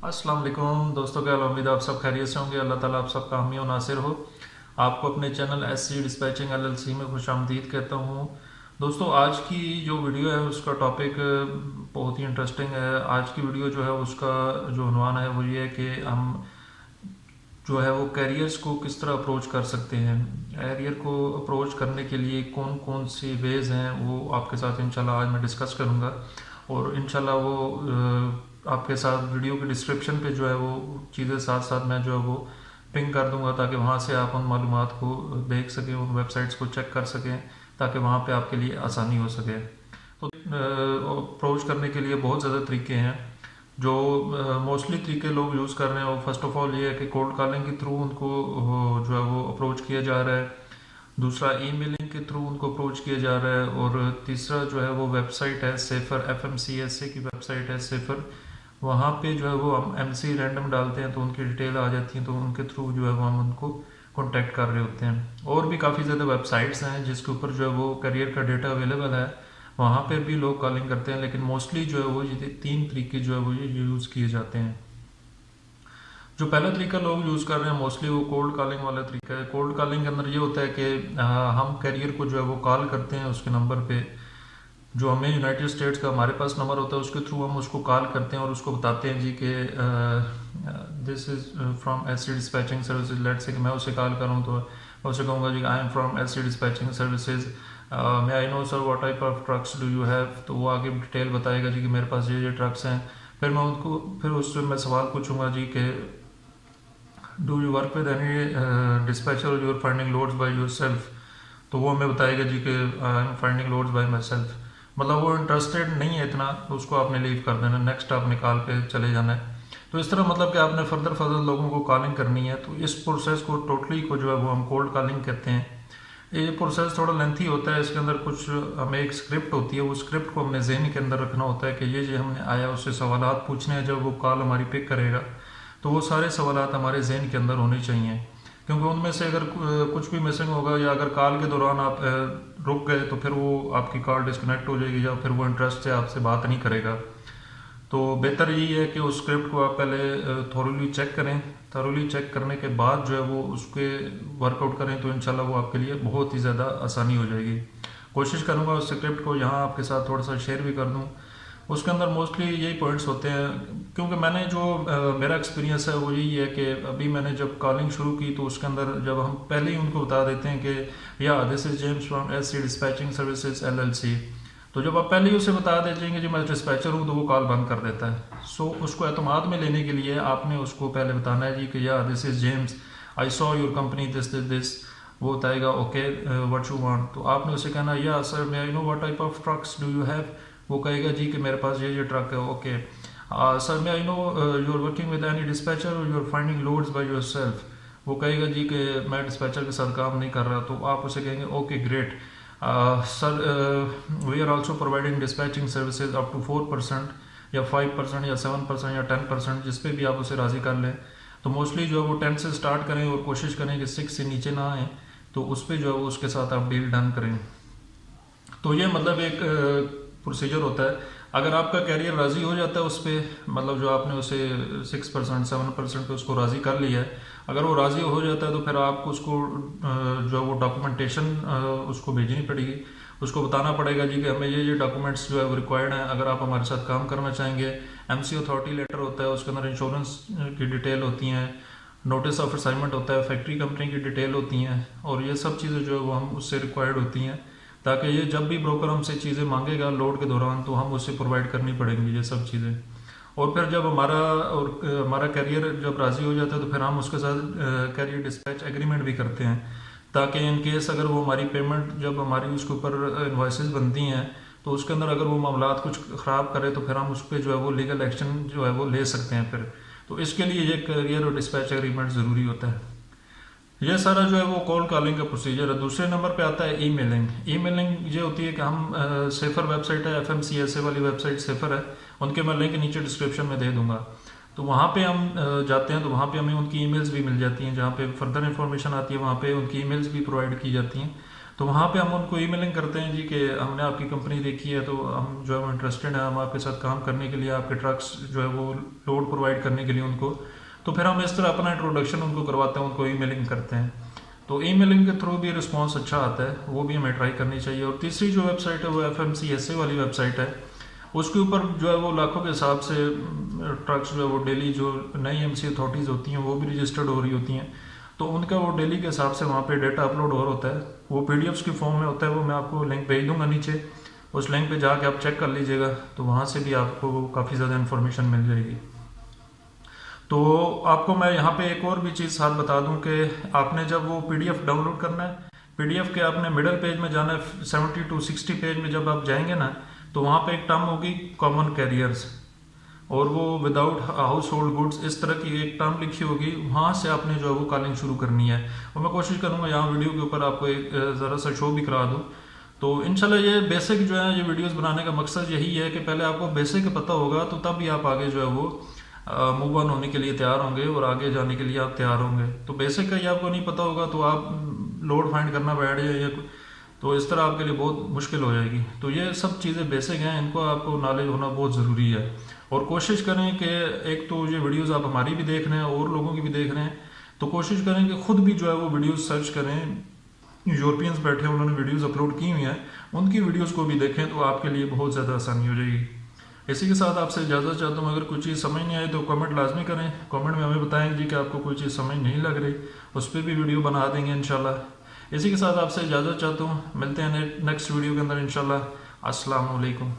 अस्सलाम वालेकुम दोस्तों, क्या हाल? उम्मीद है आप सब खैरियत से होंगे। अल्लाह ताला आप सबका हामी और नासिर हो। आपको अपने चैनल एससी डिस्पैचिंग एलएलसी में खुश आमदीद कहता हूँ। दोस्तों, आज की जो वीडियो है उसका टॉपिक बहुत ही इंटरेस्टिंग है। आज की वीडियो जो है उसका जो उन्वान है वो ये है कि हम जो है वो कैरियर्स को किस तरह अप्रोच कर सकते हैं। कैरियर को अप्रोच करने के लिए कौन कौन सी वेज हैं वो आपके साथ इंशाल्लाह आज मैं डिस्कस करूँगा। और इंशाल्लाह वो आपके साथ वीडियो के डिस्क्रिप्शन पे जो है वो चीज़ें साथ साथ मैं जो है वो पिंग कर दूंगा, ताकि वहाँ से आप उन मालूमात को देख सकें, उन वेबसाइट्स को चेक कर सकें, ताकि वहाँ पे आपके लिए आसानी हो सके। तो अप्रोच करने के लिए बहुत ज़्यादा तरीके हैं। जो मोस्टली तरीके लोग यूज़ कर रहे हैं वो फर्स्ट ऑफ ऑल ये है कि कोल्ड कॉलिंग के थ्रू उनको जो है वो अप्रोच किया जा रहा है। दूसरा ईमेलिंग के थ्रू उनको अप्रोच किया जा रहा है। और तीसरा जो है वो वेबसाइट है सेफर, FMCSA की वेबसाइट है सेफर। वहाँ पे जो है वो हम MC रैंडम डालते हैं तो उनकी डिटेल आ जाती है, तो उनके थ्रू जो है वो हम उनको कॉन्टैक्ट कर रहे होते हैं। और भी काफ़ी ज़्यादा वेबसाइट्स हैं जिसके ऊपर जो है वो करियर का डेटा अवेलेबल है, वहाँ पर भी लोग कॉलिंग करते हैं। लेकिन मोस्टली जो है वो ये 3 तरीके जो है वो ये यूज़ किए जाते हैं। जो पहला तरीका लोग यूज़ कर रहे हैं मोस्टली वो कोल्ड कॉलिंग वाला तरीका है। कोल्ड कॉलिंग के अंदर ये होता है कि हम कैरियर को जो है वो कॉल करते हैं उसके नंबर पे, जो हमें यूनाइटेड स्टेट्स का हमारे पास नंबर होता है उसके थ्रू हम उसको कॉल करते हैं और उसको बताते हैं जी कि this is from SC dispatching services. Let say कि मैं उसे कॉल करूँ तो मैं उसे कहूँगा जी I am from SC dispatching services, may I know sir what type of trucks do you have. तो वो आगे डिटेल बताएगा जी कि मेरे पास ये ट्रक्स हैं। फिर उससे मैं सवाल पूछूंगा जी कि do you work with any dispatcher or you're finding loads by yourself. तो वो हमें बताएगा जी कि I am finding loads by myself. मतलब वो इंटरेस्टेड नहीं है इतना, तो उसको आपने लीव कर देना, नेक्स्ट आपने कॉल पे चले जाना है। तो इस तरह मतलब कि आपने फर्दर लोगों को कॉलिंग करनी है। तो इस प्रोसेस को टोटली को जो है वो हम कोल्ड कॉलिंग कहते हैं। ये प्रोसेस थोड़ा लेंथी होता है। इसके अंदर कुछ हमें एक स्क्रिप्ट होती है, वो स्क्रिप्ट को हमने जहन के अंदर रखना होता है कि ये जो हमने आया उससे सवालात पूछने हैं। जब वो कॉल हमारी पिक करेगा तो वो सारे सवालात हमारे जहन के अंदर होने चाहिए, क्योंकि उनमें से अगर कुछ भी मिसिंग होगा या अगर कॉल के दौरान आप रुक गए तो फिर वो आपकी कॉल डिस्कनेक्ट हो जाएगी या फिर वो इंटरेस्ट से आपसे बात नहीं करेगा। तो बेहतर यही है कि उस स्क्रिप्ट को आप पहले थॉरोली चेक करें। थॉरोली चेक करने के बाद जो है वो उसके वर्कआउट करें तो इंशाल्लाह वो आपके लिए बहुत ही ज़्यादा आसानी हो जाएगी। कोशिश करूँगा उस स्क्रिप्ट को यहाँ आपके साथ थोड़ा सा शेयर भी कर दूँ। उसके अंदर मोस्टली यही पॉइंट्स होते हैं, क्योंकि मैंने जो मेरा एक्सपीरियंस है वो यही है कि अभी मैंने जब कॉलिंग शुरू की तो उसके अंदर जब हम पहले ही उनको बता देते हैं कि या this is James from SC dispatching services LLC, तो जब आप पहले ही उसे बता देंगे जी मैं डिस्पैचर हूँ तो वो कॉल बंद कर देता है। सो उसको एतमाद में लेने के लिए आपने उसको पहले बताना है जी कि या this is James, I saw your company this. वो बताएगा ओके व्हाट यू वांट। तो आपने उसे कहना या sir may I know what type of trucks do you have. वो कहेगा जी कि मेरे पास ये ट्रक है। Okay sir may I know you are working with any dispatcher or you are finding loads by yourself. वो कहेगा जी कि मैं डिस्पैचर के साथ काम नहीं कर रहा। तो आप उसे कहेंगे okay great sir we are also providing dispatching services up to 4% या 5% या 7% या 10%, जिस पे भी आप उसे राज़ी कर लें। तो मोस्टली जो है वो 10 से स्टार्ट करें और कोशिश करें कि 6 से नीचे ना आए, तो उस पर जो है वो उसके साथ आप डील डन करें। तो ये मतलब एक प्रोसीजर होता है। अगर आपका कैरियर राज़ी हो जाता है उस पर, मतलब जो आपने उसे 6% 7% पे उसको राज़ी कर लिया है, अगर वो राज़ी हो जाता है तो फिर आपको उसको जो है वो डॉक्यूमेंटेशन उसको भेजनी पड़ेगी। उसको बताना पड़ेगा जी कि हमें ये डॉक्यूमेंट्स जो है वो रिक्वायर्ड हैं अगर आप हमारे साथ काम करना चाहेंगे। MC अथॉरिटी लेटर होता है, उसके अंदर इंश्योरेंस की डिटेल होती हैं, नोटिस ऑफ असाइनमेंट होता है, फैक्ट्री कंपनी की डिटेल होती हैं, और ये सब चीज़ें जो है वो हम उससे रिक्वायर्ड होती हैं, ताकि ये जब भी ब्रोकर हमसे चीज़ें मांगेगा लोड के दौरान तो हम उससे प्रोवाइड करनी पड़ेंगी ये सब चीज़ें। और फिर जब हमारा कैरियर जब राज़ी हो जाता है तो फिर हम उसके साथ कैरियर डिस्पैच एग्रीमेंट भी करते हैं, ताकि इन केस अगर वो हमारी पेमेंट जब हमारी उसके ऊपर इन्वाइसेस बनती हैं तो उसके अंदर अगर वो मामलात कुछ ख़राब करे तो फिर हम उस पर जो है वो लीगल एक्शन जो है वो ले सकते हैं फिर। तो इसके लिए ये कैरियर और डिस्पैच एग्रीमेंट ज़रूरी होता है। ये सारा जो है वो कॉल कॉलिंग का प्रोसीजर है। दूसरे नंबर पे आता है ईमेलिंग। ईमेलिंग ये होती है कि हम सेफर वेबसाइट है, FMCSA वाली वेबसाइट सेफर है, उनके मैं लिंक नीचे डिस्क्रिप्शन में दे दूंगा। तो वहाँ पे हम जाते हैं तो वहाँ पे हमें उनकी ईमेल्स भी मिल जाती हैं, जहाँ पे फर्दर इन्फॉर्मेशन आती है वहाँ पे उनकी ईमेल्स भी प्रोवाइड की जाती हैं। तो वहाँ पे हम उनको ईमेलिंग करते हैं जी कि हमने आपकी कंपनी देखी है, तो हम जो है वो इंटरेस्टेड हैं, हम आपके साथ काम करने के लिए, आपके ट्रक्स जो है वो लोड प्रोवाइड करने के लिए उनको। तो फिर हम इस तरह अपना इंट्रोडक्शन उनको करवाते हैं, उनको ईमेलिंग करते हैं। तो ईमेलिंग के थ्रू भी रिस्पांस अच्छा आता है, वो भी हमें ट्राई करनी चाहिए। और तीसरी जो वेबसाइट है वो FMCSA वाली वेबसाइट है। उसके ऊपर जो है वो लाखों के हिसाब से ट्रक्स जो है वो डेली जो नई MC अथॉरिटीज़ होती हैं वो भी रजिस्टर्ड हो रही होती हैं, तो उनका वो डेली के हिसाब से वहाँ पे डेटा अपलोड हो होता है। वो PDFs की फॉर्म में होता है, वो मैं आपको लिंक भेज दूंगा नीचे, उस लिंक पे जाके आप चेक कर लीजिएगा, तो वहाँ से भी आपको काफ़ी ज़्यादा इन्फॉर्मेशन मिल जाएगी। तो आपको मैं यहाँ पे एक और भी चीज़ साथ बता दूं कि आपने जब वो PDF डाउनलोड करना है, PDF के आपने मिडल पेज में जाना है, 70 to 60 पेज में जब आप जाएंगे ना, तो वहाँ पे एक टर्म होगी कॉमन कैरियर्स, और वो विदाउट हाउस होल्ड गुड्स, इस तरह की एक टर्म लिखी होगी। वहाँ से आपने जो है वो कॉलिंग शुरू करनी है, और मैं कोशिश करूँगा यहाँ वीडियो के ऊपर आपको एक ज़रा सा शो भी करा दूँ। तो इंशाल्लाह ये बेसिक जो है ये वीडियोस बनाने का मकसद यही है कि पहले आपको बेसिक पता होगा, तो तब भी आप आगे जो है वो मूव ऑन होने के लिए तैयार होंगे और आगे जाने के लिए आप तैयार होंगे। तो बेसिक का ही आपको नहीं पता होगा तो आप लोड फाइंड करना बैठ जाए या तो इस तरह आपके लिए बहुत मुश्किल हो जाएगी। तो ये सब चीज़ें बेसिक हैं, इनको आपको नॉलेज होना बहुत ज़रूरी है। और कोशिश करें कि एक तो ये वीडियोस आप हमारी भी देख रहे हैं और लोगों की भी देख रहे हैं, तो कोशिश करें कि खुद भी जो है वो वीडियोस सर्च करें। यूरोपियंस बैठे हैं, उन्होंने वीडियोस अपलोड की हुई हैं, उनकी वीडियोस को भी देखें, तो आपके लिए बहुत ज़्यादा आसानी हो जाएगी। इसी के साथ आपसे इजाज़त चाहता हूँ। अगर कोई चीज़ समझ नहीं आई तो कमेंट लाजमी करें, कमेंट में हमें बताएं जी कि आपको कोई चीज़ समझ नहीं लग रही, उस पर भी वीडियो बना देंगे इंशाल्लाह। इसी के साथ आपसे इजाज़त चाहता हूँ, मिलते हैं नेक्स्ट वीडियो के अंदर इंशाल्लाह। अस्सलाम वालेकुम।